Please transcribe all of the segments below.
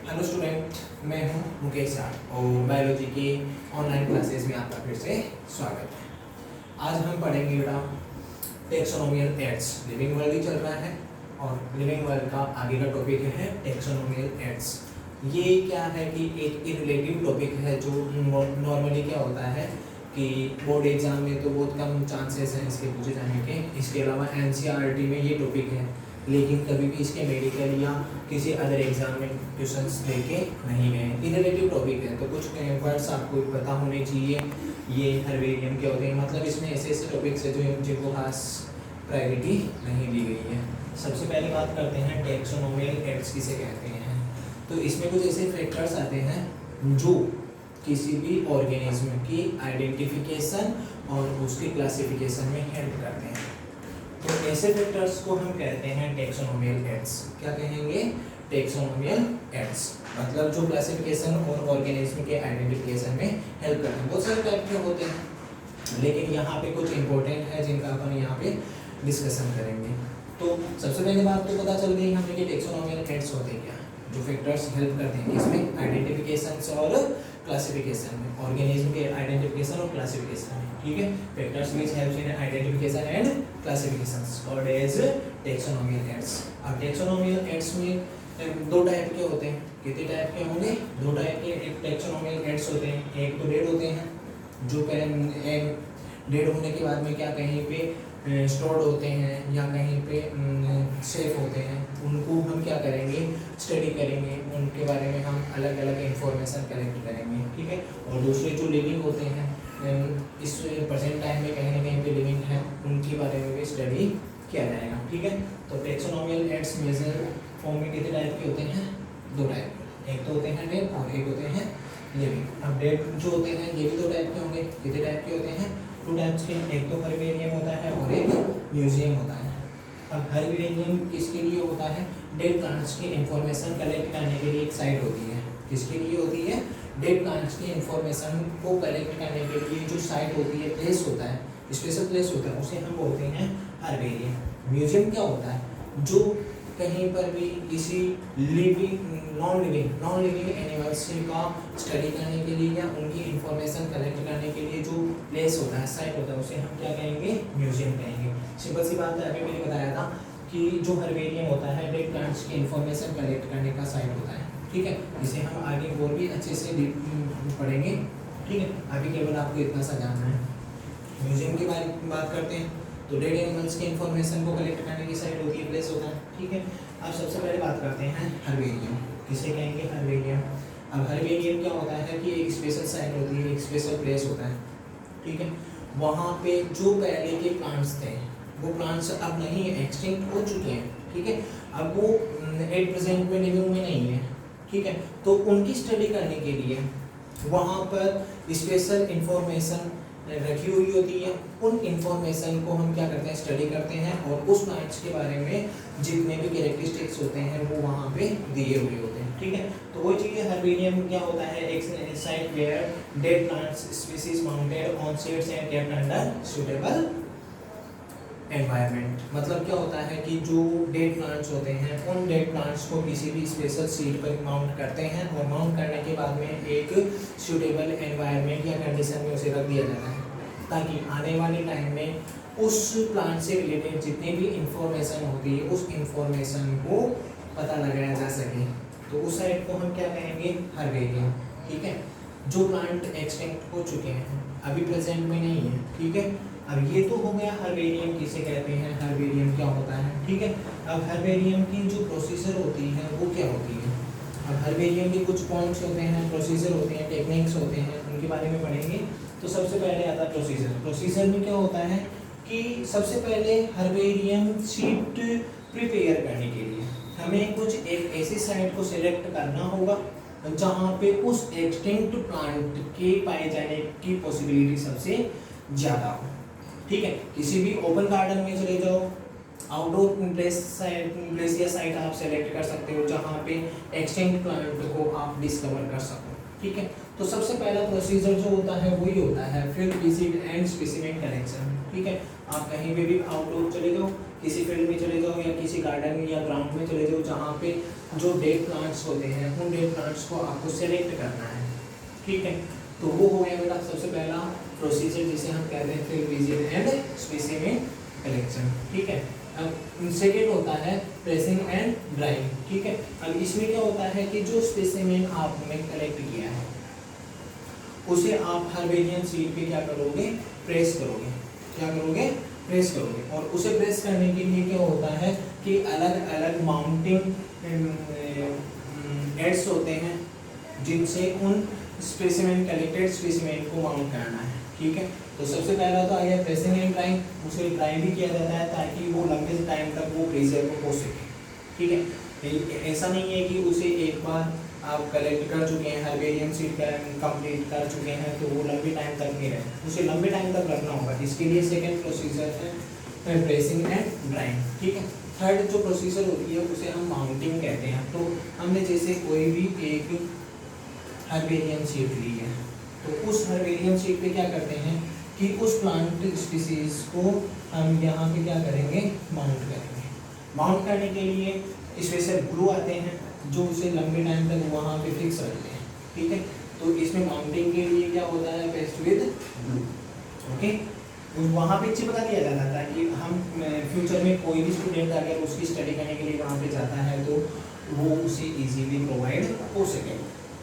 Hello student, मैं हूं Mukesh sir और बायोलॉजी की ऑनलाइन क्लासेस में आपका फिर से स्वागत है। आज हम पढ़ेंगे बेटा टेक्सोनोमियल एड्स। लिविंग वर्ल्ड ही चल रहा है और लिविंग वर्ल्ड का आगे का टॉपिक है टेक्सोनोमियल एड्स। ये क्या है कि एक रिलेटिव टॉपिक है जो नॉर्मली क्या होता है कि बोर्ड एग्जाम में तो बहुत कम चांसेस हैं इसके पूछे जाने के। इसके अलावा एनसीईआरटी में ये टॉपिक है, लेकिन कभी भी इसके मेडिकल या किसी अदर एग्जाम में क्वेश्चंस लेके नहीं गए। रिलेटिव टॉपिक है तो कुछ वर्ड्स आपको पता होने चाहिए। ये हर्बेरियम क्या होते हैं, मतलब इसमें ऐसे ऐसे टॉपिक्स है जो जिनको खास प्रायोरिटी नहीं दी गई है। सबसे पहले बात करते हैं टेक्सोनोमियल एड्स किसे कहते हैं। तो इसमें कुछ ऐसे फैक्टर्स आते हैं जो किसी भी ऑर्गेनिज्म की आइडेंटिफिकेशन और उसकी क्लासिफिकेशन में हेल्प करते हैं। तो ऐसे फैक्टर्स को हम कहते हैं टेक्सोनोमियल एड्स। क्या कहेंगे? टेक्सोनोमियल एड्स, मतलब जो क्लासिफिकेशन और ऑर्गेनिज्म के आइडेंटिफिकेशन में हेल्प करते हैं। बहुत सारे टाइप के होते हैं, लेकिन यहाँ पे कुछ इंपॉर्टेंट है जिनका अपन यहाँ पे डिस्कशन करेंगे। तो सबसे पहले बात तो पता चल गई हमें कि टेक्सोनोमियल एड्स होते क्या, जो फैक्टर्स हेल्प करते हैं इसमें आइडेंटिफिकेशन और क्लासिफिकेशन में, ऑर्गेनिज्म के आइडेंटिफिकेशन और क्लासिफिकेशन में। ठीक है, factors which helps in identification and classification called as taxonomical aids. अब टेक्सोनोमियल एड्स में दो टाइप के होते हैं। कितने टाइप के होंगे? दो टाइप के एक टेक्सोनोमियल एड्स होते हैं। एक तो डेड होते हैं, जो डेड होने के बाद में क्या कहीं पे स्टोर्ड होते हैं या कहीं पे सेफ होते हैं, उनको हम क्या करेंगे? स्टडी करेंगे, उनके बारे में हम अलग अलग इंफॉर्मेशन कलेक्ट करेंगे। ठीक है, और दूसरे जो लिविंग होते हैं इस प्रेजेंट टाइम में कहीं ना कहीं पे लिविंग है, उनके बारे में भी स्टडी किया जाएगा। ठीक है, तो टेक्सोनोमियल एड्स मेजर फॉर्म में कितने टाइप के होते हैं? दो टाइप। एक तो होते हैं डेड और एक होते हैं लिविंग। अब डेड जो होते हैं ये भी दो टाइप के होंगे। कितने टाइप के होते हैं? टू टाइप्स के। एक तो हर्बेरियम होता है और एक म्यूजियम होता है। अब हर्बेरियम किसके लिए होता है? डेड प्लांट्स की इंफॉर्मेशन कलेक्ट करने के लिए एक साइट होती है। किसके लिए होती है? डेड प्लांट्स की इंफॉर्मेशन को कलेक्ट करने के लिए जो साइट होती है, प्लेस होता है, स्पेशल प्लेस होता है, उसे हम बोलते हैं हर्बेरियम। म्यूजियम क्या होता है? जो कहीं पर भी किसी नॉन लिविंग एनिमल्स का स्टडी करने के लिए या उनकी इंफॉर्मेशन कलेक्ट करने के लिए जो प्लेस होता है, साइट होता है, उसे हम क्या कहेंगे? म्यूजियम कहेंगे। सिंपल सी बात है, अभी मैंने बताया था कि जो हर्बेरियम होता है डेड प्लांट्स की इंफॉर्मेशन कलेक्ट करने का साइट होता है। ठीक है, इसे हम आगे और भी अच्छे से पढ़ेंगे। ठीक है, अभी केवल आपको इतना सा जानना है। म्यूजियम की बात करते हैं तो डेड एनिमल्स की इंफॉर्मेशन को कलेक्ट करने की साइट होती है, प्लेस होता है। ठीक है, अब सबसे पहले बात करते हैं हर्बेरियम। किसे कहेंगे? हर्बेरियम। अब हर्बेरियम क्या होता है कि एक स्पेशल साइट होती है, एक स्पेशल प्लेस होता है। ठीक है, वहाँ पे जो पहले के प्लांट्स थे वो प्लांट्स अब नहीं है, एक्सटिंक्ट हो चुके हैं। ठीक है, अब वो एट प्रेजेंट में लिविंग में नहीं है। ठीक है, तो उनकी स्टडी करने के लिए वहाँ पर स्पेशल इंफॉर्मेशन रखी हुई होती है। उन इंफॉर्मेशन को हम क्या करते हैं? स्टडी करते हैं और उस प्लांट्स के बारे में जितने भी कैरेक्टरिस्टिक्स होते हैं वो वहाँ पे दिए हुए होते हैं। ठीक है, तो वही चीज़ हर्बेरियम क्या होता है? एक site where dead plants species mounted on seeds and kept under suitable environment. मतलब क्या होता है कि जो डेड प्लांट्स होते हैं उन डेड प्लांट्स को किसी भी स्पेशल सीट पर माउंट करते हैं और माउंट करने के बाद में एक सूटेबल एनवायरनमेंट या कंडीशन में उसे रख दिया जाता है, ताकि आने वाले टाइम में उस प्लांट से रिलेटेड जितनी भी इंफॉर्मेशन होती है उस इंफॉर्मेशन को पता लगाया जा सके। तो उस साइट को हम क्या कहेंगे? हर्बेरियम। ठीक है, जो प्लांट एक्सटिंक्ट हो चुके हैं, अभी प्रेजेंट में नहीं है। ठीक है, अब ये तो हो गया हर्बेरियम किसे कहते हैं, हर्बेरियम क्या होता है। ठीक है, अब हर्बेरियम की जो प्रोसीजर होती है वो क्या होती है? अब हर्बेरियम के कुछ पॉइंट्स होते हैं, प्रोसीजर होते हैं, टेक्निक्स होते हैं, उनके बारे में पढ़ेंगे। तो सबसे पहले आता है प्रोसीजर। प्रोसीजर में क्या होता है कि सबसे पहले हर्बेरियम शीट प्रिपेयर करने के लिए हमें कुछ एक ऐसी साइट को सिलेक्ट करना होगा जहाँ पे उस एक्सटिंक्ट प्लांट के पाए जाने की पॉसिबिलिटी सबसे ज़्यादा हो। ठीक है, किसी भी ओपन गार्डन में चले जाओ, आउटडोर प्लेस या साइट आप सेलेक्ट कर सकते हो जहाँ पे एक्सटिंक्ट प्लांट को आप डिस्कवर कर सको। ठीक है, तो सबसे पहला प्रोसीजर जो होता है वही होता है field visit and specimen collection. ठीक है, आप कहीं पे भी आउटडोर चले जाओ, किसी फील्ड में चले जाओ या किसी गार्डन में या ग्राउंड में चले जाओ जहाँ पे जो डेड प्लांट्स होते हैं उन डेड प्लांट्स को आपको सेलेक्ट करना है, ठीक है। तो वो हो गया बेटा सबसे पहला प्रोसीजर जिसे हम कहते हैं field visit and specimen collection, ठीक है। अब सेकेंड होता है प्रेसिंग एंड ड्राइंग, ठीक है। अब इसमें क्या होता है कि जो स्पेसिमेन आपने कलेक्ट किया है उसे आप हर्बेरियन शीट पे क्या करोगे, प्रेस करोगे, क्या करोगे, प्रेस करोगे। और उसे प्रेस करने के लिए क्या होता है कि अलग अलग माउंटिंग एड्स होते हैं जिनसे उन स्पेसिमेन कलेक्टेड स्पेसिमेन को माउंट करना है, ठीक है। तो सबसे पहला तो आ गया प्रेसिंग एंड ड्राइंग, उसे ड्राई भी किया जाता है ताकि वो लंबे टाइम तक वो प्रेशर को हो सके, ठीक है। ऐसा नहीं है कि उसे एक बार आप कलेक्ट कर चुके हैं, हर्बेरियन शीट कंप्लीट कर चुके हैं तो वो लंबे टाइम तक नहीं रहे, उसे लंबे टाइम तक रखना होगा। इसके लिए सेकेंड प्रोसीजर है प्रेसिंग एंड ड्राइंग, ठीक है। थर्ड जो प्रोसीजर होती है उसे हम माउंटिंग कहते हैं। तो हमने जैसे कोई भी एक हर्बेरियन शीट ली है तो उस हर्बेरियन शीट पे क्या करते हैं कि उस प्लांट स्पीसीज को हम यहाँ पे क्या करेंगे, माउंट करेंगे। माउंट करने के लिए स्पेशल ग्लू आते हैं जो उसे लंबे टाइम तक वहाँ पे फिक्स रखते हैं, ठीक है। तो इसमें माउंटिंग के लिए क्या होता है, पेस्ट विद ग्लू, ओके। वहाँ पे चिपका दिया जाता था कि हम फ्यूचर में कोई भी स्टूडेंट अगर उसकी स्टडी करने के लिए वहाँ पे जाता है तो वो उसे इजीली प्रोवाइड हो सके।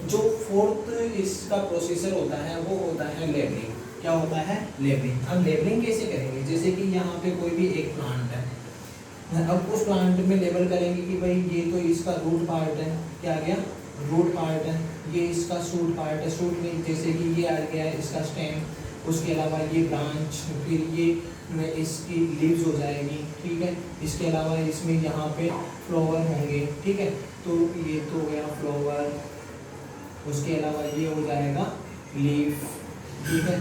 जो फोर्थ इसका प्रोसीजर होता है वो होता है लेबलिंग। क्या होता है, लेबलिंग। अब लेबलिंग कैसे करेंगे, जैसे कि यहाँ पे कोई भी एक प्लांट है, अब उस प्लांट में लेबल करेंगे कि भाई ये तो इसका रूट पार्ट है, क्या आ गया, रूट पार्ट है, ये इसका शूट पार्ट है, शूट में जैसे कि ये आ गया है इसका स्टेम, उसके अलावा ये ब्रांच, फिर ये इसकी लीव्स हो जाएगी, ठीक है। इसके अलावा इसमें यहाँ पे फ्लावर होंगे, ठीक है। तो ये तो हो गया फ्लावर, उसके अलावा ये हो जाएगा लीफ, ठीक है।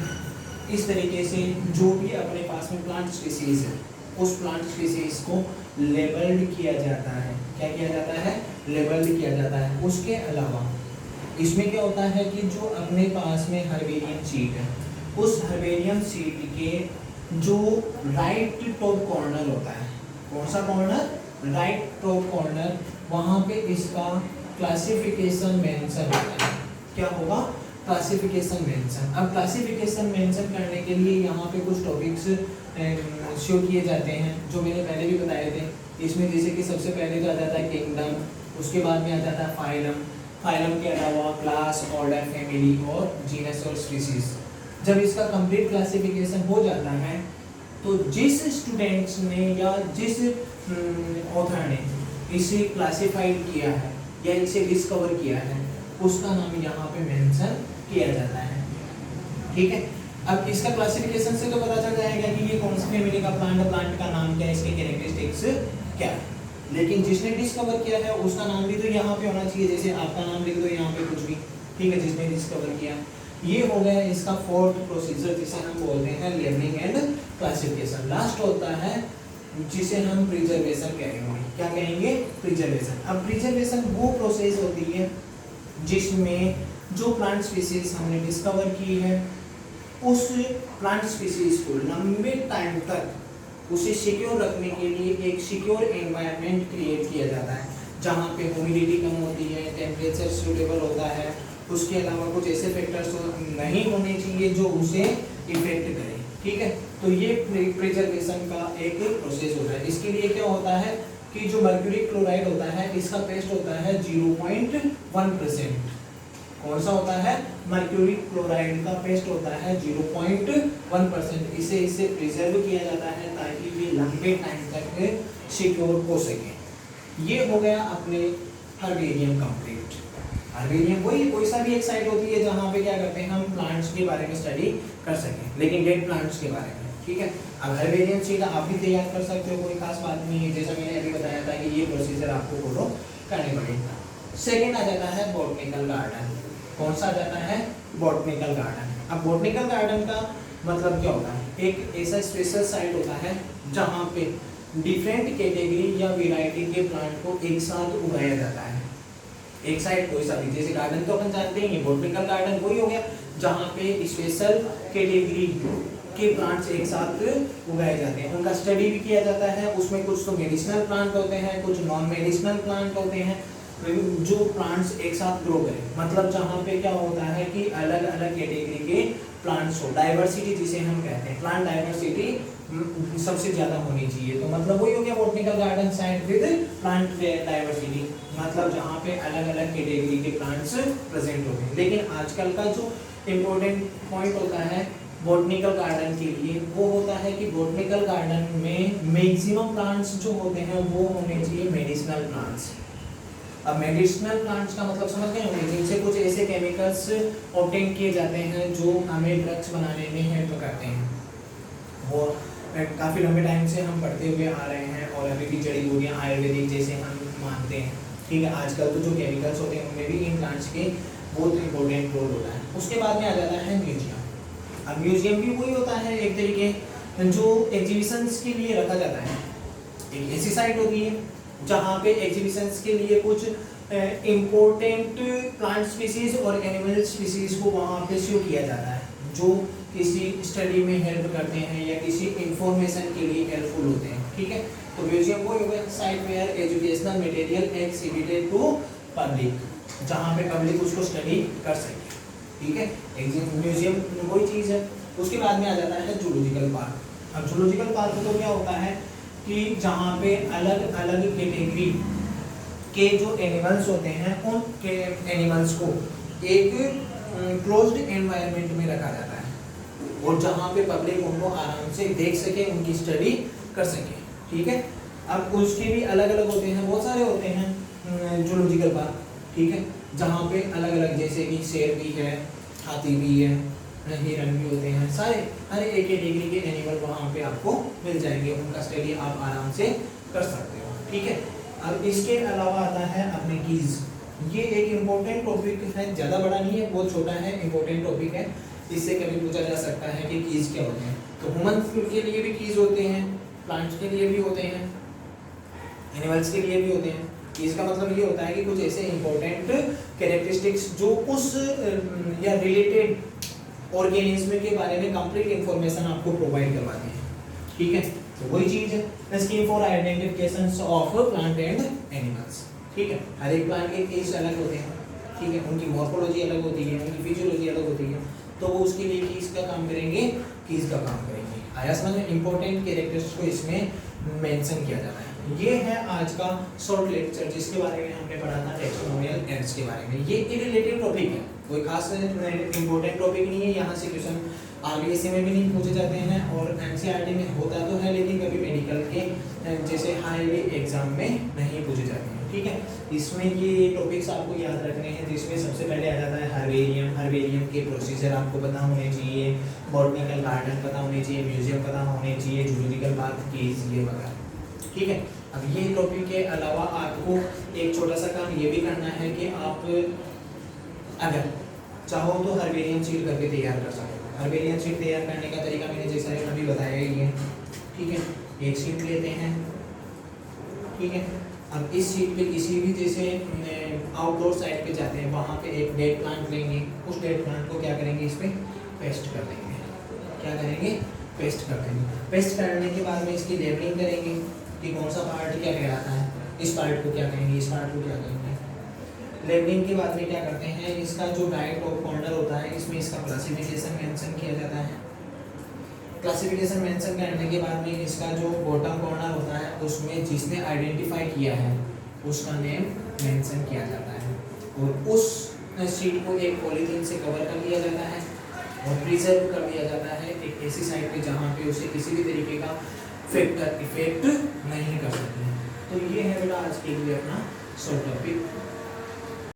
इस तरीके से जो भी अपने पास में प्लांट स्पीसीज है उस प्लांट स्पीसीज को लेबल्ड किया जाता है। क्या किया जाता है, लेबल्ड किया जाता है। उसके अलावा इसमें क्या होता है कि जो अपने पास में हर्बेरियन शीट है उस हर्बेरियन शीट के जो राइट टॉप कॉर्नर होता है, कौन सा कॉर्नर, राइट टॉप कॉर्नर, वहाँ पे इसका क्लासिफिकेशन मेंशन होता है। क्या होगा, क्लासिफिकेशन मेंशन। अब क्लासिफिकेशन मेंशन करने के लिए यहाँ पे कुछ टॉपिक्स शो किए जाते हैं जो मैंने पहले भी बताए थे। इसमें जैसे कि सबसे पहले तो आ जाता है किंगडम, उसके बाद में आ जाता है फाइलम, फाइलम के अलावा क्लास, ऑर्डर, फैमिली और जीनस और स्पीसीज। जब इसका कंप्लीट क्लासिफिकेशन हो जाता है तो जिस स्टूडेंट्स ने या जिस ऑथर ने इसे क्लासिफाइड किया है या इसे डिस्कवर किया है उसका नाम यहाँ पे मेंशन किया जाता है, ठीक है। अब इसका क्लासिफिकेशन से तो पता चल जाएगा कि ये कौन सी फैमिली का प्लांट है, प्लांट का नाम क्या है, इसके कैरेक्टरिस्टिक्स क्या है। लेकिन जिसने डिस्कवर किया है उसका नाम भी तो यहाँ पे होना चाहिए, जैसे आपका नाम लिख दो यहाँ पे कुछ भी, ठीक है, जिसने डिस्कवर किया। ये हो गया इसका फोर्थ प्रोसीजर जिसे हम बोलते हैं लेबलिंग एंड क्लासिफिकेशन। लास्ट होता है जिसे हम प्रिजर्वेशन कहेंगे। क्या कहेंगे, प्रिजर्वेशन। अब प्रिजर्वेशन वो प्रोसेस होती है जिसमें जो प्लांट स्पीसीज हमने डिस्कवर की है उस प्लांट स्पीसीज को लंबे टाइम तक उसे सिक्योर रखने के लिए एक सिक्योर एनवायरनमेंट क्रिएट किया जाता है जहाँ पे ह्यूमिडिटी कम होती है, टेम्परेचर सूटेबल होता है, उसके अलावा कुछ ऐसे फैक्टर्स नहीं होने चाहिए जो उसे इफेक्ट करें, ठीक है। तो ये प्रिजर्वेशन का एक प्रोसेस होता है। इसके लिए क्या होता है कि जो मर्क्यूरी क्लोराइड होता है इसका पेस्ट होता है 0.1%। कौन सा होता है, मर्क्यूरी क्लोराइड का पेस्ट होता है 0.1%। इसे प्रिजर्व किया जाता है ताकि ये लंबे टाइम तक सिक्योर हो सके। ये हो गया अपने हर्बेरियम कंप्लीट। हर्बेरियम वही कोई सा भी एक साइट होती है जहाँ पे क्या करते हैं हम प्लांट्स के बारे में स्टडी कर सकें, लेकिन डेड प्लांट्स के बारे में, ठीक है। अब हर्बेरियम शीट आप भी तैयार कर सकते हो, कोई खास बात नहीं है, जैसा मैंने अभी बताया था कि ये प्रोसीजर आपको फॉलो करने पड़ेगा। सेकेंड आ जाता है बॉटनिकल गार्डन। कौन सा आ जाता है, बॉटनिकल गार्डन। अब बॉटनिकल गार्डन का मतलब क्या होता है, एक ऐसा स्पेशल साइट होता है जहाँ पे डिफरेंट कैटेगरी या वैरायटी के प्लांट को एक साथ उगाया जाता है। एक साइड कोई सा भी, जैसे गार्डन तो अपन जानते ही हैं, बॉटनिकल गार्डन वही हो गया जहाँ पे स्पेशल कैटेगरी के प्लांट्स एक साथ उगाए जाते हैं, उनका स्टडी भी किया जाता है। उसमें कुछ तो मेडिसिनल प्लांट होते हैं, कुछ नॉन मेडिसिनल प्लांट होते हैं जो प्लांट्स एक साथ ग्रो करें। मतलब जहाँ पे क्या होता है कि अलग अलग कैटेगरी के प्लांट्स हो, डाइवर्सिटी जिसे हम कहते हैं, प्लांट डाइवर्सिटी सबसे ज़्यादा होनी चाहिए। तो मतलब वही हो गया botanical garden side with plant diversity, मतलब जहाँ पे अलग अलग कैटेगरी के प्लांट्स प्रेजेंट होते हैं। लेकिन आजकल का जो इम्पोर्टेंट पॉइंट होता है बॉटनिकल गार्डन के लिए वो होता है कि बॉटनिकल गार्डन में मैक्सिमम प्लांट्स जो होते हैं वो होने चाहिए मेडिसिनल प्लांट्स। अब मेडिसिनल प्लांट्स का मतलब समझ गए होंगे, जिनसे कुछ ऐसे केमिकल्स ऑब्टेन किए जाते हैं जो हमें ड्रग्स बनाने में हेल्प करते हैं। वो काफ़ी लंबे टाइम से हम पढ़ते हुए आ रहे हैं और अभी भी जड़ी बूटियाँ आयुर्वेदिक जैसे हम मानते हैं, ठीक है। आजकल तो जो केमिकल्स होते हैं उनमें भी इन प्लांट्स के बहुत इंपॉर्टेंट रोल होता है। उसके बाद में आ जाता है म्यूजियम। अब म्यूजियम भी वही होता है एक तरीके जो एग्जीबिशंस के लिए रखा जाता है। एक ऐसी साइट होती है जहाँ पे एग्जीबिशंस के लिए कुछ इम्पोर्टेंट प्लांट स्पीसीज और एनिमल स्पीसीज को वहाँ पे शो किया जाता है जो किसी स्टडी में हेल्प करते हैं या किसी इंफॉर्मेशन के लिए हेल्पफुल होते हैं, ठीक है। तो म्यूजियम वो होगा site where educational material exhibited to public, जहाँ पे पब्लिक उसको स्टडी कर सके, ठीक है। म्यूजियम वही चीज़ है। उसके बाद में आ जाता है जूलॉजिकल पार्क। अब जूलॉजिकल पार्क तो क्या होता है कि जहाँ पे अलग अलग कैटेगरी के जो एनिमल्स होते हैं उन के एनिमल्स को एक क्लोज्ड एनवायरनमेंट में रखा जाता है और जहाँ पे पब्लिक उनको आराम से देख सके, उनकी स्टडी कर सके, ठीक है। अब उसके भी अलग अलग होते हैं, बहुत सारे होते हैं जूलॉजिकल पार्क, ठीक है, जहाँ पे अलग अलग जैसे कि शेर भी है, हाथी भी है, हिरन भी होते हैं, सारे हर एक कैटेगरी के एनिमल वहाँ पे आपको मिल जाएंगे, उनका स्टडी आप आराम से कर सकते हो, ठीक है। अब इसके अलावा आता है अपने कीज। ये एक इम्पोर्टेंट टॉपिक है, ज़्यादा बड़ा नहीं है, बहुत छोटा है, इम्पोर्टेंट टॉपिक है। इससे कभी पूछा जा सकता है कि कीज क्या होते हैं। तो ह्यूमन के लिए भी कीज होते हैं, प्लांट्स के लिए भी होते हैं, एनिमल्स के लिए भी होते हैं। इसका मतलब ये होता है कि कुछ ऐसे इंपॉर्टेंट कैरेक्टरिस्टिक्स जो उस या रिलेटेड ऑर्गेनिज्म के बारे में कंप्लीट इंफॉर्मेशन आपको प्रोवाइड करवाती है, ठीक है। तो वही चीज है scheme for identification of plant and animals, ठीक है। हर एक प्लांट के केस अलग होते हैं, ठीक है, उनकी मॉर्फोलॉजी अलग होती है, उनकी फिजियोलॉजी अलग होती है, तो वो उसके लिए कीज का काम करेंगे, कीज का काम करेंगे। आया समझ में? इंपॉर्टेंट कैरेक्टर्स को इसमें मेंशन किया जाता है। ये है आज का शॉर्ट लेक्चर जिसके बारे में हमने पढ़ा था टेक्सोनोमियल एड्स के बारे में। ये रिलेटेड टॉपिक है, कोई खास इंपॉर्टेंट टॉपिक नहीं है। यहाँ से क्वेश्चन आरबीएससी में भी नहीं पूछे जाते हैं और एनसीईआरटी में होता तो है, लेकिन कभी मेडिकल के जैसे हाईवे एग्जाम में नहीं पूछे जाते हैं, ठीक है। इसमें ये टॉपिक्स आपको याद रखने हैं, जिसमें सबसे पहले आ जाता है हर्बेरियम। हर्बेरियम के प्रोसीजर आपको पता होने चाहिए, बॉटनिकल गार्डन पता होने चाहिए, म्यूजियम पता होने चाहिए, जूलॉजिकल पार्क कीज ये वगैरह, ठीक है। अब ये टॉपिक के अलावा आपको एक छोटा सा काम ये भी करना है कि आप अगर चाहो तो हर्बेरियम शीट करके तैयार कर सकते हो। हर्बेरियम शीट तैयार करने का तरीका मैंने जैसा अभी बताया ही है, ठीक है। एक शीट लेते हैं, ठीक है। अब इस शीट पे किसी भी जैसे आउटडोर साइड पे जाते हैं, वहाँ पे एक डेड प्लांट लेंगे, उस डेड प्लांट को क्या करेंगे, इस पर पेस्ट कर देंगे। क्या करेंगे? पेस्ट कर देंगे। पेस्ट करने के बाद में इसकी लेबलिंग करेंगे कि कौन सा पार्ट क्या कहलाता है, इस पार्ट को क्या कहेंगे, इस पार्ट को क्या कहेंगे। लेबलिंग के बाद में क्या करते हैं, इसका जो राइट टॉप कॉर्नर होता है इसमें इसका क्लासिफिकेशन मेंशन किया जाता है। क्लासिफिकेशन मेंशन करने के बाद में इसका जो बॉटम कॉर्नर होता है उसमें जिसने आइडेंटिफाई किया है उसका नेम मेंशन किया जाता है और उस शीट को एक पॉलीथीन से कवर कर दिया जाता है और प्रिजर्व कर दिया जाता है एक ऐसी साइड पे जहाँ पे उसे किसी भी तरीके का इफेक्ट नहीं कर सकते। तो ये है बेटा आज के लिए अपना शॉर्ट टॉपिक।